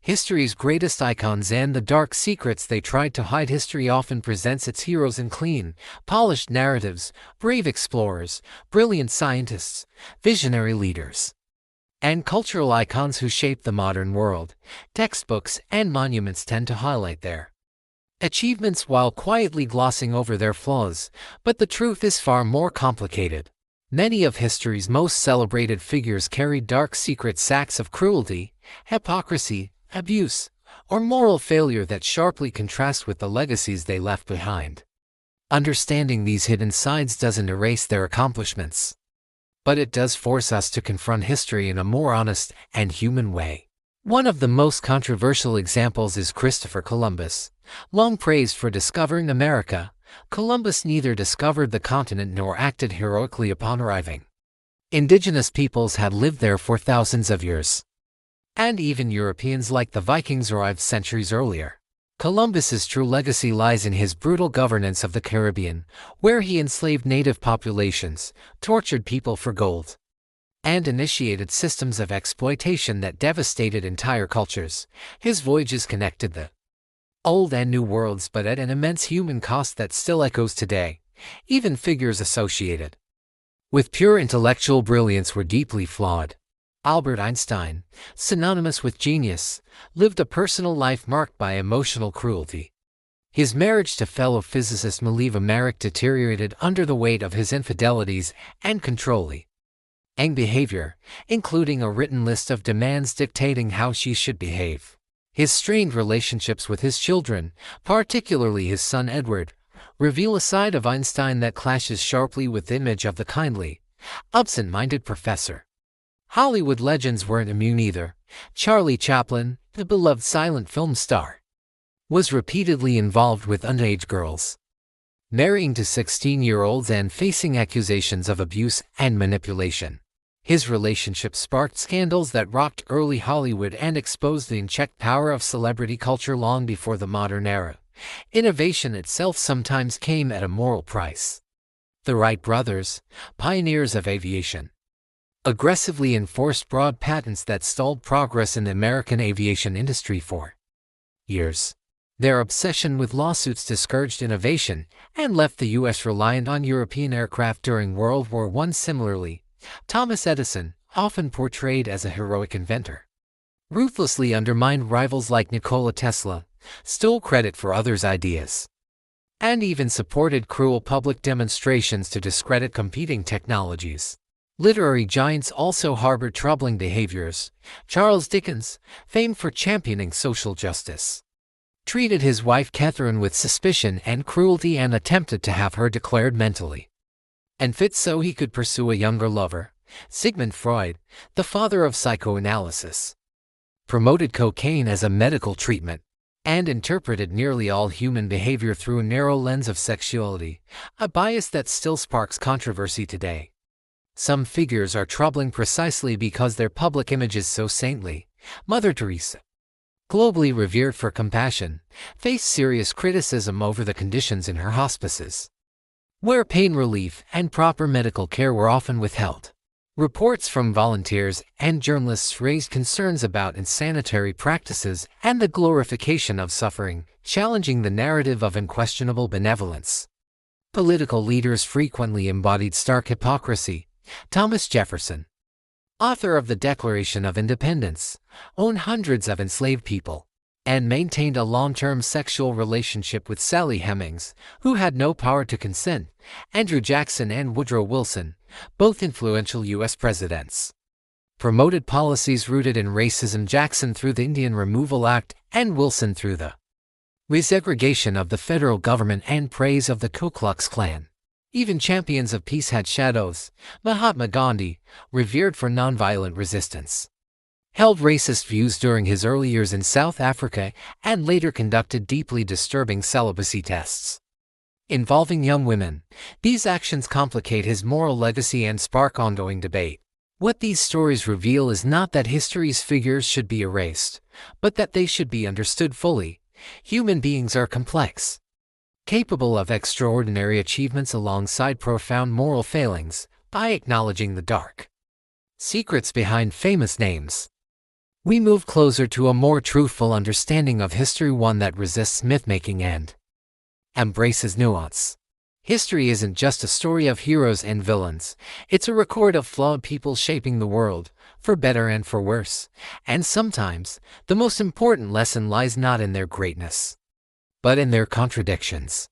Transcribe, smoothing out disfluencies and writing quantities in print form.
History's greatest icons and the dark secrets they tried to hide. History often presents its heroes in clean, polished narratives, brave explorers, brilliant scientists, visionary leaders, and cultural icons who shaped the modern world. Textbooks and monuments tend to highlight their achievements while quietly glossing over their flaws, but the truth is far more complicated. Many of history's most celebrated figures carried dark secrets, acts of cruelty, hypocrisy, abuse, or moral failure that sharply contrast with the legacies they left behind. Understanding these hidden sides doesn't erase their accomplishments, but it does force us to confront history in a more honest and human way. One of the most controversial examples is Christopher Columbus. Long praised for discovering America, Columbus neither discovered the continent nor acted heroically upon arriving. Indigenous peoples had lived there for thousands of years, and even Europeans like the Vikings arrived centuries earlier. Columbus's true legacy lies in his brutal governance of the Caribbean, where he enslaved native populations, tortured people for gold, and initiated systems of exploitation that devastated entire cultures. His voyages connected the Old and New Worlds, but at an immense human cost that still echoes today. Even figures associated with pure intellectual brilliance were deeply flawed. Albert Einstein, synonymous with genius, lived a personal life marked by emotional cruelty. His marriage to fellow physicist Mileva Maric deteriorated under the weight of his infidelities and controlling behavior, including a written list of demands dictating how she should behave. His strained relationships with his children, particularly his son Edward, reveal a side of Einstein that clashes sharply with the image of the kindly, absent-minded professor. Hollywood legends weren't immune either. Charlie Chaplin, the beloved silent film star, was repeatedly involved with underage girls, marrying to 16-year-olds and facing accusations of abuse and manipulation. His relationship sparked scandals that rocked early Hollywood and exposed the unchecked power of celebrity culture long before the modern era. Innovation itself sometimes came at a moral price. The Wright brothers, pioneers of aviation, aggressively enforced broad patents that stalled progress in the American aviation industry for years. Their obsession with lawsuits discouraged innovation and left the U.S. reliant on European aircraft during World War I. Similarly, Thomas Edison, often portrayed as a heroic inventor, ruthlessly undermined rivals like Nikola Tesla, stole credit for others' ideas, and even supported cruel public demonstrations to discredit competing technologies. Literary giants also harbored troubling behaviors. Charles Dickens, famed for championing social justice, treated his wife Catherine with suspicion and cruelty and attempted to have her declared mentally unfit so he could pursue a younger lover. Sigmund Freud, the father of psychoanalysis, promoted cocaine as a medical treatment and interpreted nearly all human behavior through a narrow lens of sexuality, a bias that still sparks controversy today. Some figures are troubling precisely because their public image is so saintly. Mother Teresa, globally revered for compassion, faced serious criticism over the conditions in her hospices, where pain relief and proper medical care were often withheld. Reports from volunteers and journalists raised concerns about insanitary practices and the glorification of suffering, challenging the narrative of unquestionable benevolence. Political leaders frequently embodied stark hypocrisy. Thomas Jefferson, author of the Declaration of Independence, owned hundreds of enslaved people and maintained a long-term sexual relationship with Sally Hemings, who had no power to consent. Andrew Jackson and Woodrow Wilson, both influential U.S. presidents, promoted policies rooted in racism. Jackson through the Indian Removal Act and Wilson through the resegregation of the federal government and praise of the Ku Klux Klan. Even champions of peace had shadows. Mahatma Gandhi, revered for nonviolent resistance, held racist views during his early years in South Africa and later conducted deeply disturbing celibacy tests involving young women. These actions complicate his moral legacy and spark ongoing debate. What these stories reveal is not that history's figures should be erased, but that they should be understood fully. Human beings are complex, capable of extraordinary achievements alongside profound moral failings. By acknowledging the dark secrets behind famous names, we move closer to a more truthful understanding of history, one that resists myth-making and embraces nuance. History isn't just a story of heroes and villains. It's a record of flawed people shaping the world, for better and for worse. And sometimes, the most important lesson lies not in their greatness, but in their contradictions.